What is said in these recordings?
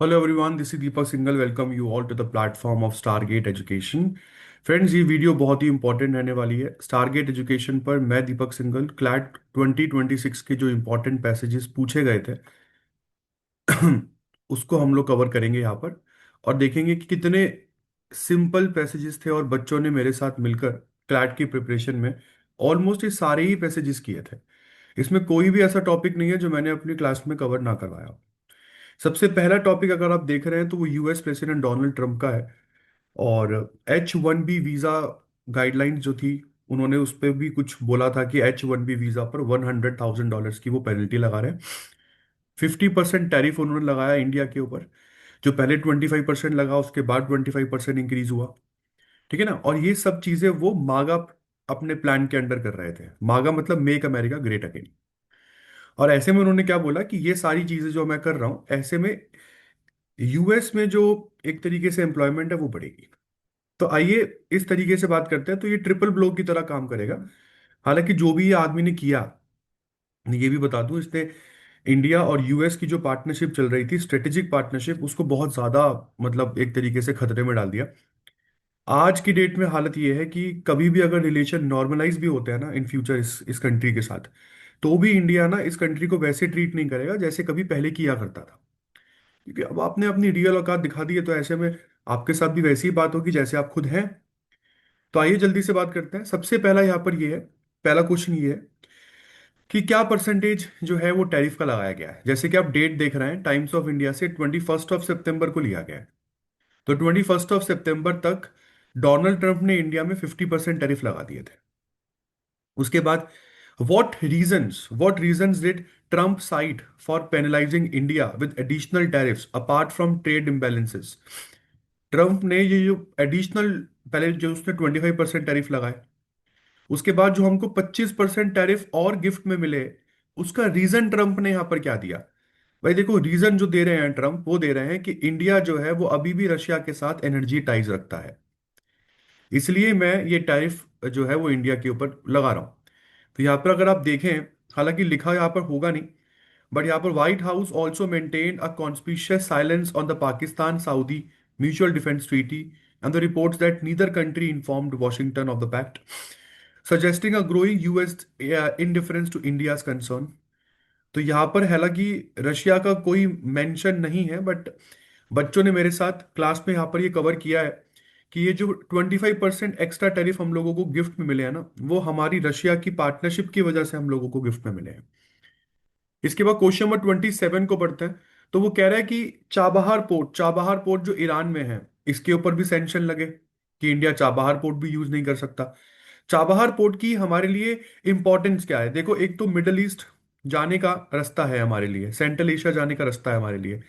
Hello everyone, this is Deepak Singhal. Welcome you all to the platform of Stargate Education. Friends, ये video बहुत ही important रहने वाली है। Stargate education पर मैं दीपक सिंघल क्लैट 2026 के जो इंपॉर्टेंट पैसेजेस पूछे गए थे उसको हम लोग कवर करेंगे यहाँ पर और देखेंगे कि कितने सिंपल पैसेजेस थे और बच्चों ने मेरे साथ मिलकर क्लैट की प्रिपरेशन में ऑलमोस्ट ये सारे ही पैसेजेस किए थे। इसमें कोई भी ऐसा टॉपिक नहीं है जो मैंने अपनी क्लास में कवर ना करवाया। सबसे पहला टॉपिक अगर आप देख रहे हैं तो वो यूएस प्रेसिडेंट डोनाल्ड ट्रंप का है। और H1B वीजा गाइडलाइंस जो थी, उन्होंने उस पर भी कुछ बोला था कि H1B वीजा पर $100,000 की वो पेनल्टी लगा रहे हैं। 50% टैरिफ उन्होंने लगाया इंडिया के ऊपर। जो पहले 25% लगा, उसके बाद 25% इंक्रीज हुआ। ठीक है ना। और ये सब चीजें वो मागा अपने प्लान के अंडर कर रहे थे। मागा मतलब मेक अमेरिका ग्रेट अगेन। और ऐसे में उन्होंने क्या बोला कि ये सारी चीजें जो मैं कर रहा हूं, ऐसे में यूएस में जो एक तरीके से एम्प्लॉयमेंट है वो बढ़ेगी। तो आइए इस तरीके से बात करते हैं। तो ये ट्रिपल ब्लो की तरह काम करेगा। हालांकि जो भी ये आदमी ने किया, ये भी बता दूं, इसने इंडिया और यूएस की जो पार्टनरशिप चल रही थी, स्ट्रेटेजिक पार्टनरशिप, उसको बहुत ज्यादा मतलब एक तरीके से खतरे में डाल दिया। आज की डेट में हालत ये है कि कभी भी अगर रिलेशन नॉर्मलाइज भी होते हैं ना इन फ्यूचर इस कंट्री के साथ, तो भी इंडिया ना इस कंट्री को वैसे ट्रीट नहीं करेगा जैसे कभी पहले किया करता था। क्योंकि अब आपने अपनी रियल औकात दिखा दी है, तो ऐसे में आपके साथ भी वैसी ही बात होगी जैसे आप खुद हैं। तो आइए जल्दी से बात करते हैं। सबसे पहला यहाँ पर ये है, पहला क्वेश्चन ये है कि क्या परसेंटेज जो है वो टैरिफ का लगाया गया है। जैसे कि आप डेट देख रहे हैं, टाइम्स ऑफ इंडिया से 21 सितंबर को लिया गया है। तो 21 सितंबर तक डोनाल्ड ट्रंप ने इंडिया में 50% टैरिफ लगा दिए थे। उसके बाद what reasons did Trump cite for penalizing India with additional tariffs apart from trade imbalances? Trump ने ये जो एडिशनल, पहले जो उसने 25% टैरिफ लगाए, उसके बाद जो हमको 25% टैरिफ और गिफ्ट में मिले, उसका रीजन ट्रंप ने यहां पर क्या दिया? भाई देखो, रीजन जो दे रहे हैं ट्रंप, वो दे रहे हैं कि इंडिया जो है वो अभी भी रशिया के साथ एनर्जी टाइज रखता है, इसलिए मैं ये टैरिफ जो है वो इंडिया के ऊपर लगा रहा हूं। तो यहाँ पर अगर आप देखें, हालांकि लिखा यहाँ पर होगा नहीं, बट यहाँ पर White House also maintain a conspicuous silence on the Pakistan Saudi mutual defence treaty and the reports that neither country informed Washington of the pact, suggesting a growing US indifference to India's concern. तो यहाँ पर हालांकि Russia का कोई mention नहीं है, but बच्चों ने मेरे साथ क्लास में यहाँ पर ये कवर किया है कि ये जो 25% एक्स्ट्रा टैरिफ हम लोगों को गिफ्ट में मिले हैं ना, वो हमारी रशिया की पार्टनरशिप की वजह से हम लोगों को गिफ्ट में मिले हैं। इसके बाद क्वेश्चन नंबर 27 को पढ़ते हैं। तो वो कह रहा है कि चाबहार पोर्ट जो ईरान में है, इसके ऊपर भी सैंक्शन लगे कि इंडिया चाबहार पोर्ट भी यूज नहीं कर सकता। चाबहार पोर्ट की हमारे लिए इंपॉर्टेंस क्या है? देखो, एक तो मिडल ईस्ट जाने का रास्ता है हमारे लिए, सेंट्रल एशिया जाने का रास्ता है हमारे लिए,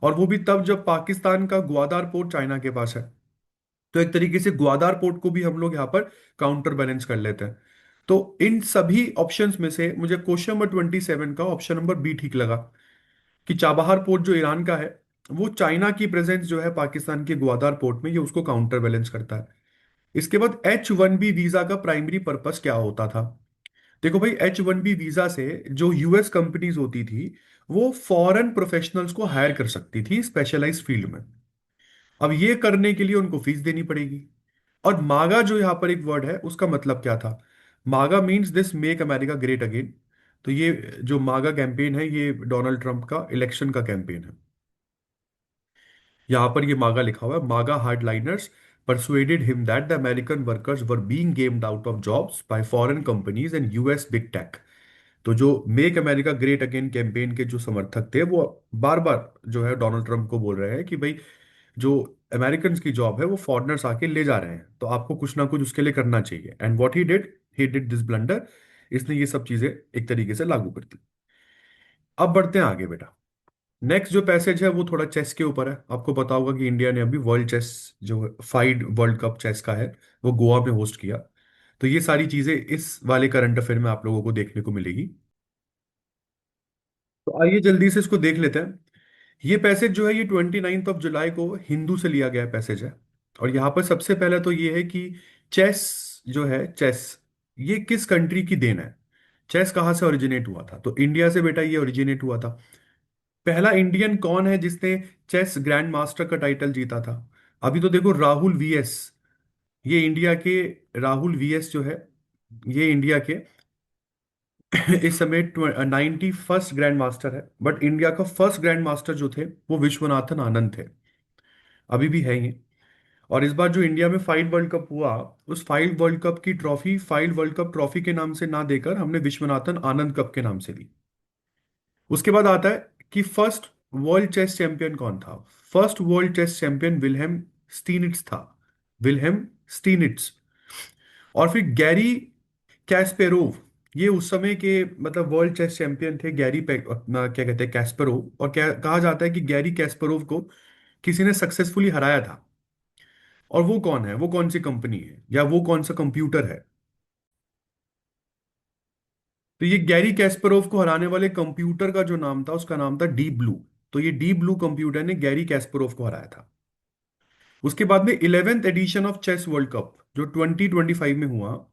और वो भी तब जब पाकिस्तान का ग्वादार पोर्ट चाइना के पास है। तो एक तरीके से ग्वादार पोर्ट को भी हम लोग यहाँ पर काउंटर बैलेंस कर लेते हैं। तो इन सभी ऑप्शंस में से मुझे क्वेश्चन नंबर 27 का ऑप्शन नंबर बी ठीक लगा कि चाबहार पोर्ट जो ईरान का है, वो चाइना की प्रेजेंस जो है पाकिस्तान के ग्वादार पोर्ट में, ये उसको काउंटर बैलेंस करता है। इसके बाद H1B वीजा का प्राइमरी पर्पस क्या होता था? देखो भाई, H1B वीजा से जो यूएस कंपनीज होती थी, वो फॉरेन प्रोफेशनल्स को हायर कर सकती थी स्पेशलाइज फील्ड में। अब ये करने के लिए उनको फीस देनी पड़ेगी। और मागा जो यहाँ पर एक वर्ड है, उसका मतलब क्या था? मागा means this make America great again. तो ये जो मागा कैंपेन है, ये डोनाल्ड ट्रंप का इलेक्शन का कैंपेन है। यहाँ पर ये मागा लिखा हुआ है। मागा हार्डलाइनर्स persuaded him that the American workers were being gamed out of jobs by foreign companies and US big tech। तो जो make America great again campaign के जो समर्थक थे, वो बार बार जो है डोनाल्ड ट्रंप को बोल रहे हैं कि भाई, जो अमेरिकन की जॉब है वो फॉरेनर्स आके ले जा रहे हैं, तो आपको कुछ ना कुछ उसके लिए करना चाहिए। And what he did this blunder. इसने ये सब चीजें एक तरीके से लागू कर दी। अब बढ़ते हैं आगे बेटा। नेक्स्ट जो पैसेज है वो थोड़ा चेस के ऊपर है। आपको पता होगा कि इंडिया ने अभी वर्ल्ड चेस, जो फाइड वर्ल्ड कप चेस का है, वो गोवा में होस्ट किया। तो ये सारी चीजें इस वाले करंट अफेयर में आप लोगों को देखने को मिलेगी। तो आइए जल्दी से इसको देख लेते हैं। ये पैसेज जो है, ये 29 जुलाई को हिंदू से लिया गया पैसेज है। और यहाँ पर सबसे पहले तो ये है कि चेस जो है, चेस ये किस कंट्री की देन है? चेस कहाँ से ओरिजिनेट हुआ था? तो इंडिया से बेटा ये ओरिजिनेट हुआ था। पहला इंडियन कौन है जिसने चेस ग्रैंड मास्टर का टाइटल जीता था? अभी तो देखो, राहुल वीएस, ये इंडिया के, राहुल वीएस जो है, ये इंडिया के इस समय 91st ग्रैंड मास्टर है। बट इंडिया का फर्स्ट ग्रैंड मास्टर जो थे वो विश्वनाथन आनंद थे, अभी भी है ये। और इस बार जो इंडिया में फाइव वर्ल्ड कप हुआ, उस फाइव वर्ल्ड कप की trophy five world cup trophy के नाम से ना देकर हमने विश्वनाथन आनंद कप के नाम से दी। उसके बाद आता है कि फर्स्ट वर्ल्ड चेस चैंपियन कौन था? First world chess champion Wilhelm Steinitz था, विल्हेम स्टीनिट्स। और फिर गैरी कैस्पेरोव, ये उस समय के मतलब वर्ल्ड चेस चैंपियन थे, क्या कहते हैं, कैस्परोव। और क्या कहा जाता है कि गैरी कैस्परोव को किसी ने सक्सेसफुली हराया था। और वो कौन है, वो कौन सी कंपनी है, या वो कौन सा कंप्यूटर है? तो ये गैरी कैस्परोव को हराने वाले कंप्यूटर का जो नाम था, उसका नाम था डीप ब्लू। तो ये डीप ब्लू कंप्यूटर ने गैरी कैस्परोव को हराया था। उसके बाद में 11th edition of chess world cup जो 2025 में हुआ,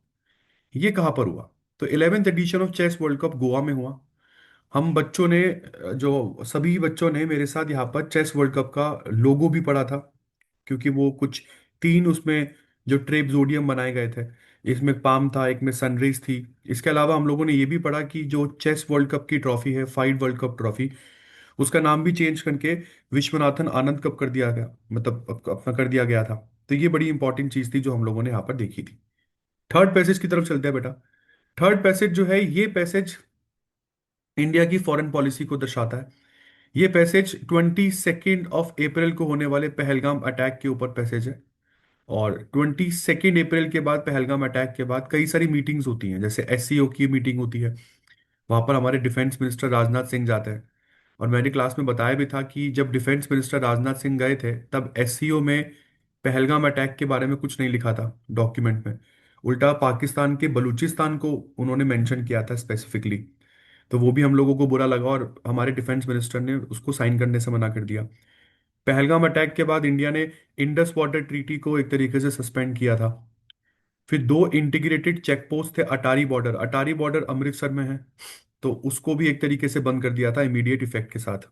ये कहाँ पर हुआ? तो 11th edition of chess world cup Goa में हुआ। हम बच्चों ने, जो सभी बच्चों ने मेरे साथ यहाँ पर चेस वर्ल्ड कप का लोगो भी पढ़ा था, क्योंकि वो कुछ तीन उसमें जो ट्रेपजोडियम बनाए गए थे, इसमें पाम था, एक में सनराइज थी। इसके अलावा हम लोगों ने ये भी पढ़ा कि जो चेस वर्ल्ड कप की ट्रॉफी है, फाइव वर्ल्ड कप ट्रॉफी, उसका नाम भी चेंज करके विश्वनाथन आनंद कप कर दिया गया, मतलब अपना कर दिया गया था। तो ये बड़ी इंपॉर्टेंट चीज थी जो हम लोगों ने यहाँ पर देखी थी। थर्ड पैसेज की तरफ चलते हैं बेटा। थर्ड पैसेज जो है, ये पैसेज इंडिया की फॉरेन पॉलिसी को दर्शाता है। ये पैसेज 22 अप्रैल को होने वाले पहलगाम अटैक के ऊपर पैसेज है। और 22 अप्रैल के बाद, पहलगाम अटैक के बाद कई सारी मीटिंग्स होती हैं, जैसे एससीओ की मीटिंग होती है, वहां पर हमारे डिफेंस मिनिस्टर राजनाथ सिंह जाते हैं। और मैंने क्लास में बताया भी था कि जब डिफेंस मिनिस्टर राजनाथ सिंह गए थे, तब एससीओ में पहलगाम अटैक के बारे में कुछ नहीं लिखा था डॉक्यूमेंट में। उल्टा पाकिस्तान के बलूचिस्तान को उन्होंने मेंशन किया था स्पेसिफिकली। तो वो भी हम लोगों को बुरा लगा और हमारे डिफेंस मिनिस्टर ने उसको साइन करने से मना कर दिया। पहलगाम अटैक के बाद इंडिया ने इंडस वाटर ट्रीटी को एक तरीके से सस्पेंड किया था। फिर दो इंटीग्रेटेड चेक पोस्ट थे, अटारी बॉर्डर अमृतसर में है, तो उसको भी एक तरीके से बंद कर दिया था इमीडिएट इफेक्ट के साथ।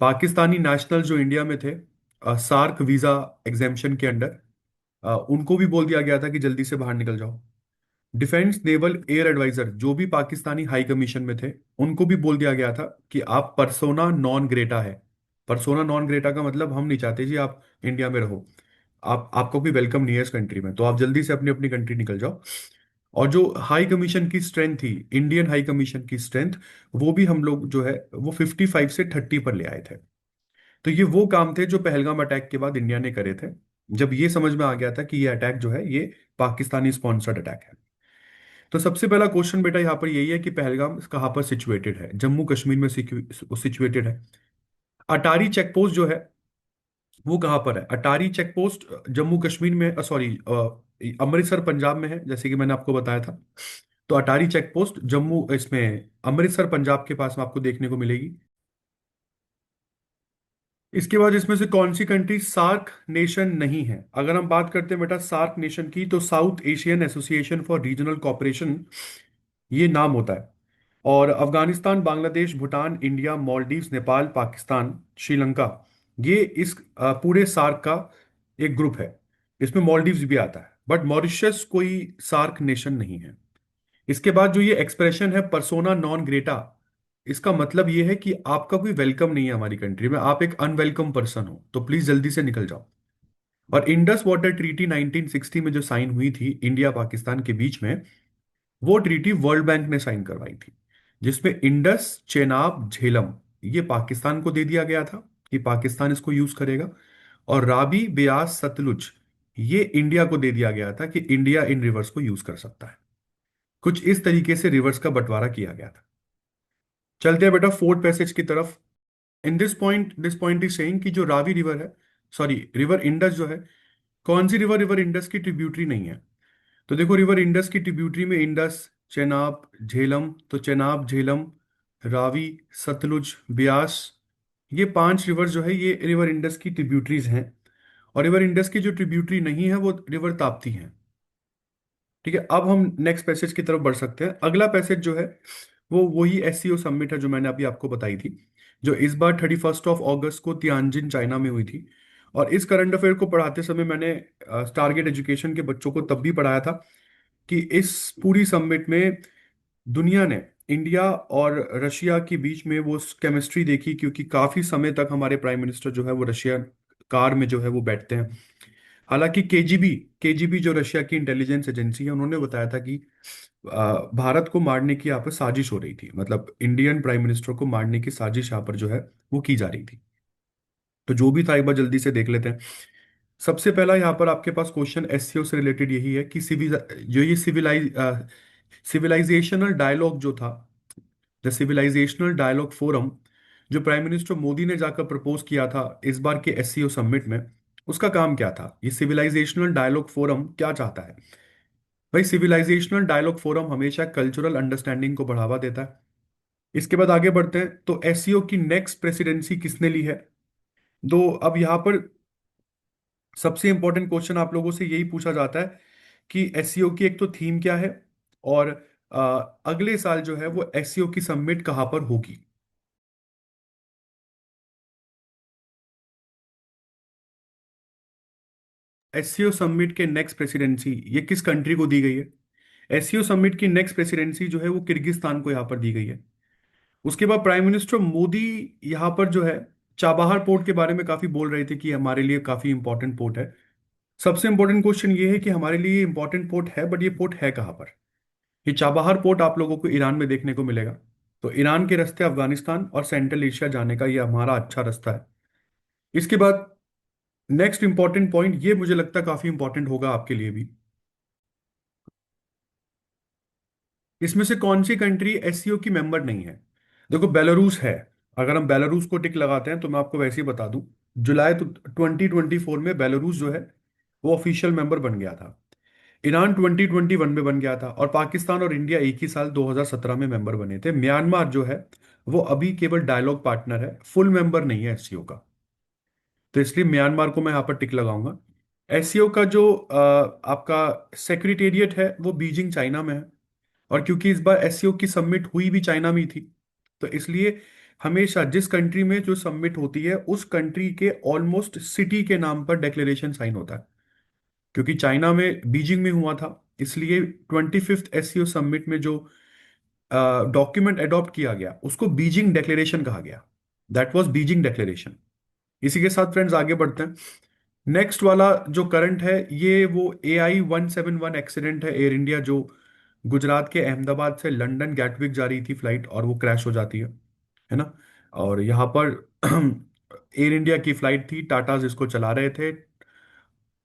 पाकिस्तानी नेशनल जो इंडिया में थे, सार्क वीजा एग्जेम्पशन के अंडर, उनको भी बोल दिया गया था कि जल्दी से बाहर निकल जाओ। डिफेंस नेवल एयर एडवाइजर जो भी पाकिस्तानी हाई कमीशन में थे, उनको भी बोल दिया गया था कि आप परसोना नॉन ग्रेटा है। परसोना नॉन ग्रेटा का मतलब, हम नहीं चाहते जी आप इंडिया में रहो, आपको भी वेलकम नहीं है इस कंट्री में, तो आप जल्दी से अपनी अपनी कंट्री निकल जाओ। और जो हाई कमीशन की स्ट्रेंथ थी, इंडियन हाई कमीशन की स्ट्रेंथ, वो भी हम लोग जो है वो 55 से 30 पर ले आए थे। तो ये वो काम थे जो पहलगाम अटैक के बाद इंडिया ने करे थे, जब ये समझ में आ गया था कि ये अटैक जो है ये पाकिस्तानी स्पॉन्सर्ड अटैक है। तो सबसे पहला क्वेश्चन बेटा यहाँ पर यही है कि पहलगाम कहाँ पर सिचुएटेड है? जम्मू कश्मीर में सिचुएटेड है। अटारी चेक पोस्ट जो है वो कहाँ पर है? अटारी चेक पोस्ट जम्मू कश्मीर में, सॉरी, अमृतसर पंजाब में है, जैसे कि मैंने आपको बताया था। तो अटारी चेक पोस्ट जम्मू, इसमें अमृतसर पंजाब के पास में आपको देखने को मिलेगी। इसके बाद इसमें से कौन सी कंट्री सार्क नेशन नहीं है? अगर हम बात करते हैं बेटा सार्क नेशन की, तो South Asian Association for Regional Cooperation, ये नाम होता है। और अफगानिस्तान, बांग्लादेश, भूटान, इंडिया, मालदीव्स, नेपाल, पाकिस्तान, श्रीलंका, ये इस पूरे सार्क का एक ग्रुप है। इसमें मालदीव्स भी आता है, बट मॉरिशस कोई सार्क नेशन नहीं है। इसके बाद जो ये एक्सप्रेशन है परसोना नॉन ग्रेटा, इसका मतलब ये है कि आपका कोई वेलकम नहीं है हमारी कंट्री में, आप एक अनवेलकम पर्सन हो, तो प्लीज जल्दी से निकल जाओ। और इंडस वाटर ट्रीटी 1960 में जो साइन हुई थी इंडिया पाकिस्तान के बीच में, वो ट्रीटी वर्ल्ड बैंक ने साइन करवाई थी, जिसमें इंडस, चेनाब, झेलम, ये पाकिस्तान को दे दिया गया था कि पाकिस्तान इसको यूज करेगा। और रावी, ब्यास, सतलुज, ये इंडिया को दे दिया गया था कि इंडिया इन रिवर्स को यूज कर सकता है। कुछ इस तरीके से रिवर्स का बंटवारा किया गया था। चलते हैं बेटा फोर्थ पैसेज की तरफ। In this point is saying कि जो रावी रिवर है, सॉरी रिवर इंडस जो है, कौन सी रिवर रिवर इंडस की ट्रिब्यूटरी नहीं है? तो देखो, रिवर इंडस की ट्रिब्यूटरी में इंडस, चेनाब, झेलम, तो चेनाब, झेलम, रावी, सतलुज, ब्यास, ये पांच रिवर जो है ये रिवर इंडस की ट्रिब्यूटरीज हैं। और रिवर इंडस की जो ट्रिब्यूटरी नहीं है वो रिवर ताप्ती है। ठीक है, अब हम नेक्स्ट पैसेज की तरफ बढ़ सकते हैं। अगला पैसेज जो है वो वही एससीओ समिट है जो मैंने अभी आपको बताई थी। जो इस बार 31 अगस्त को तियानजिन चाइना में हुई थी। और इस करंट अफेयर को पढ़ाते समय मैंने टारगेट एजुकेशन के बच्चों को तब भी पढ़ाया था कि इस पूरी समिट में दुनिया ने इंडिया और रशिया के बीच में वो केमिस्ट्री देखी, क्योंकि काफी समय तक हमारे प्राइम मिनिस्टर जो है वो रशिया कार में जो है वो बैठते हैं। हालांकि केजीबी केजीबी जो रशिया की इंटेलिजेंस एजेंसी है, उन्होंने बताया था कि भारत को मारने की यहाँ पर साजिश हो रही थी, मतलब इंडियन प्राइम मिनिस्टर को मारने की साजिश यहाँ पर जो है वो की जा रही थी। तो जो भी था एक बार जल्दी से देख लेते हैं। सबसे पहला यहाँ पर आपके पास क्वेश्चन एससीओ से रिलेटेड यही है कि ये सिविलाइजेशनल डायलॉग जो था, द सिविलाइजेशनल डायलॉग फोरम, जो प्राइम मिनिस्टर मोदी ने जाकर प्रपोज किया था इस बार के एससीओ समिट में, उसका काम क्या था? ये सिविलाइजेशनल डायलॉग फोरम क्या चाहता है? भाई, सिविलाइजेशनल डायलॉग फोरम हमेशा कल्चरल अंडरस्टैंडिंग को बढ़ावा देता है। इसके बाद आगे बढ़ते हैं, तो एससीओ की नेक्स्ट प्रेसिडेंसी किसने ली है? तो अब यहाँ पर सबसे इंपॉर्टेंट क्वेश्चन आप लोगों से यही पूछा जाता है कि एससीओ की एक तो थीम क्या है, और अगले साल जो है वो एससीओ की समिट कहाँ पर होगी। एससीओ समिट के नेक्स्ट प्रेसिडेंसी ये किस कंट्री को दी गई है? एससीओ समिट की नेक्स्ट प्रेसिडेंसी जो है वो किर्गिस्तान को यहाँ पर दी गई है। उसके बाद प्राइम मिनिस्टर मोदी यहाँ पर जो है चाबहार पोर्ट के बारे में काफी बोल रहे थे कि हमारे लिए काफी इंपॉर्टेंट पोर्ट है। सबसे इंपॉर्टेंट क्वेश्चन ये है कि हमारे लिए इंपॉर्टेंट पोर्ट है, बट ये पोर्ट है कहाँ पर? ये चाबहार पोर्ट आप लोगों को ईरान में देखने को मिलेगा। तो ईरान के रास्ते अफगानिस्तान और सेंट्रल एशिया जाने का ये हमारा अच्छा रास्ता है। इसके बाद नेक्स्ट इंपॉर्टेंट पॉइंट, ये मुझे लगता है काफी इंपॉर्टेंट होगा आपके लिए भी। इसमें से कौन सी कंट्री एससीओ की मेंबर नहीं है? देखो, बेलारूस है। अगर हम बेलारूस को टिक लगाते हैं तो मैं आपको वैसे ही बता दूं, जुलाई तो 2024 में बेलारूस जो है वो ऑफिशियल मेंबर बन गया था। ईरान 2021 में बन गया था, और पाकिस्तान और इंडिया एक ही साल 2017 में मेंबर बने थे। म्यांमार जो है वो अभी केवल डायलॉग पार्टनर है, फुल मेंबर नहीं है एससीओ का। तो इसलिए म्यांमार को मैं यहाँ पर टिक लगाऊंगा। एससीओ का जो आपका सेक्रेटेरिएट है वो बीजिंग चाइना में है। और क्योंकि इस बार एससीओ की समिट हुई भी चाइना में ही थी, तो इसलिए हमेशा जिस कंट्री में जो समिट होती है उस कंट्री के ऑलमोस्ट सिटी के नाम पर डिक्लेरेशन साइन होता है। क्योंकि चाइना में बीजिंग में हुआ था, इसलिए 25th एससीओ समिट में जो डॉक्यूमेंट अडॉप्ट किया गया उसको बीजिंग डेक्लेरेशन कहा गया। That was Beijing declaration. इसी के साथ फ्रेंड्स आगे बढ़ते हैं। नेक्स्ट वाला जो करंट है ये वो AI-171 एक्सीडेंट है, एयर इंडिया जो गुजरात के अहमदाबाद से लंदन गैटविक जा रही थी फ्लाइट, और वो क्रैश हो जाती है ना। और यहाँ पर एयर इंडिया की फ्लाइट थी, टाटा जिसको चला रहे थे।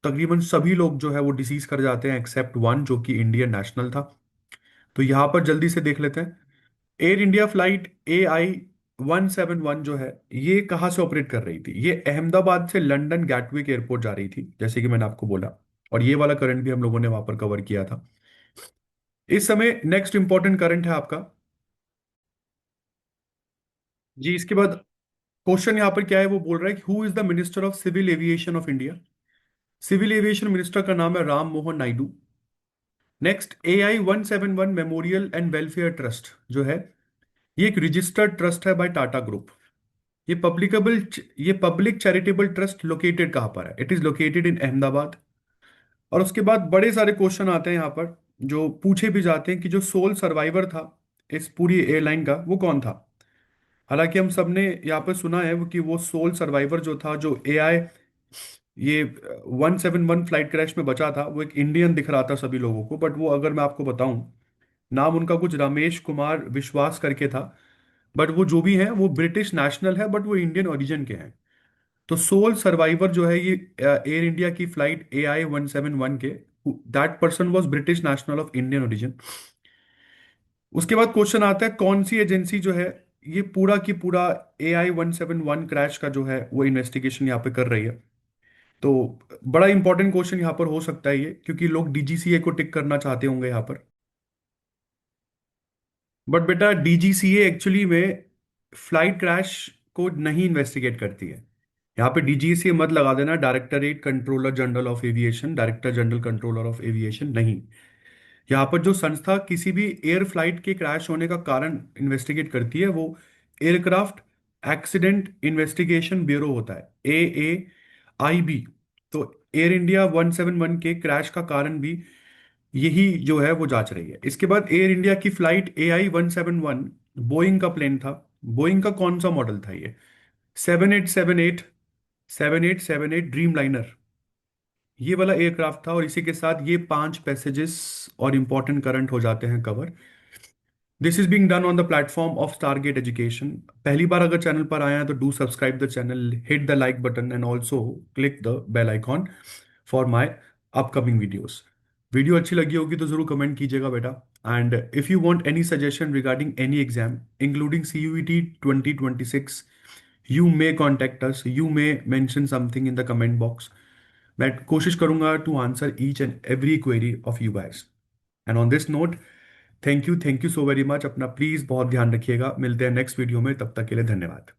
तकरीबन सभी लोग जो है वो डिसीज कर जाते हैं एक्सेप्ट वन जो कि इंडियन नेशनल था। तो यहाँ पर जल्दी से देख लेते हैं। एयर इंडिया फ्लाइट AI-171 जो है ये कहाँ से ऑपरेट कर रही थी? ये अहमदाबाद से लंदन गैटविक एयरपोर्ट जा रही थी, जैसे कि मैंने आपको बोला। और ये वाला करंट भी हम लोगों ने वहां पर कवर किया था। इस समय नेक्स्ट इंपॉर्टेंट करंट है आपका। जी, इसके बाद क्वेश्चन यहाँ पर क्या है, वो बोल रहा है कि who is the minister of civil aviation of India? Civil aviation minister का नाम है Ram Mohan Naidu. Next, AI-171 memorial and welfare trust जो है ये एक रजिस्टर्ड ट्रस्ट है बाय टाटा ग्रुप। ये पब्लिकबल ये पब्लिक चैरिटेबल ट्रस्ट लोकेटेड कहाँ पर है? It is located in Ahmedabad. और उसके बाद बड़े सारे क्वेश्चन आते हैं यहाँ पर जो पूछे भी जाते हैं कि जो सोल सर्वाइवर था इस पूरी एयरलाइन का वो कौन था। हालांकि हम सब ने यहाँ पर सुना है कि वो सोल सर्वाइवर जो था, जो AI ये 171 फ्लाइट क्रैश में बचा था, वो एक इंडियन दिख रहा था सभी लोगों को, बट वो अगर मैं आपको बताऊं, नाम उनका कुछ रमेश कुमार विश्वास करके था। बट वो जो भी है वो ब्रिटिश नेशनल है, बट वो इंडियन ओरिजिन के हैं। तो सोल सर्वाइवर जो है ये एयर इंडिया की फ्लाइट AI-171 के, that person was British national of Indian origin. उसके बाद क्वेश्चन आता है कौन सी एजेंसी जो है ये पूरा की पूरा AI-171 क्रैश का जो है वो इन्वेस्टिगेशन यहाँ पे कर रही है। तो बड़ा इंपॉर्टेंट क्वेश्चन यहाँ पर हो सकता है ये, क्योंकि लोग DGCA को टिक करना चाहते होंगे यहाँ पर। बट बेटा, DGCA एक्चुअली में फ्लाइट क्रैश को नहीं इन्वेस्टिगेट करती है। यहाँ पे DGCA मत लगा देना, directorate controller general of aviation, director general controller of aviation नहीं। यहाँ पर जो संस्था किसी भी एयर फ्लाइट के क्रैश होने का कारण इन्वेस्टिगेट करती है वो एयरक्राफ्ट एक्सीडेंट इन्वेस्टिगेशन ब्यूरो होता है, AAIB। तो एयर इंडिया 171 के क्रैश का कारण भी यही जो है वो जांच रही है। इसके बाद एयर इंडिया की फ्लाइट AI-171, बोइंग का प्लेन था। बोइंग का कौन सा मॉडल था ये? 7878, 7878 ड्रीम लाइनर, ये वाला एयरक्राफ्ट था। और इसी के साथ ये 5 पैसेजेस और इंपॉर्टेंट करंट हो जाते हैं cover. This is being done on the platform of Stargate education. पहली बार अगर चैनल पर आए हैं तो do subscribe the channel, hit the like button and also click the bell icon for my upcoming videos. Video अच्छी लगी होगी तो जरूर कमेंट कीजिएगा बेटा। And if you want any suggestion regarding any exam including CUET 2026, you may contact us, you may mention something in the comment box. मैं कोशिश करूंगा to answer each and every query of you guys. And on this note, thank you so very much. अपना please बहुत ध्यान रखिएगा। मिलते हैं next video में, तब तक के लिए धन्यवाद।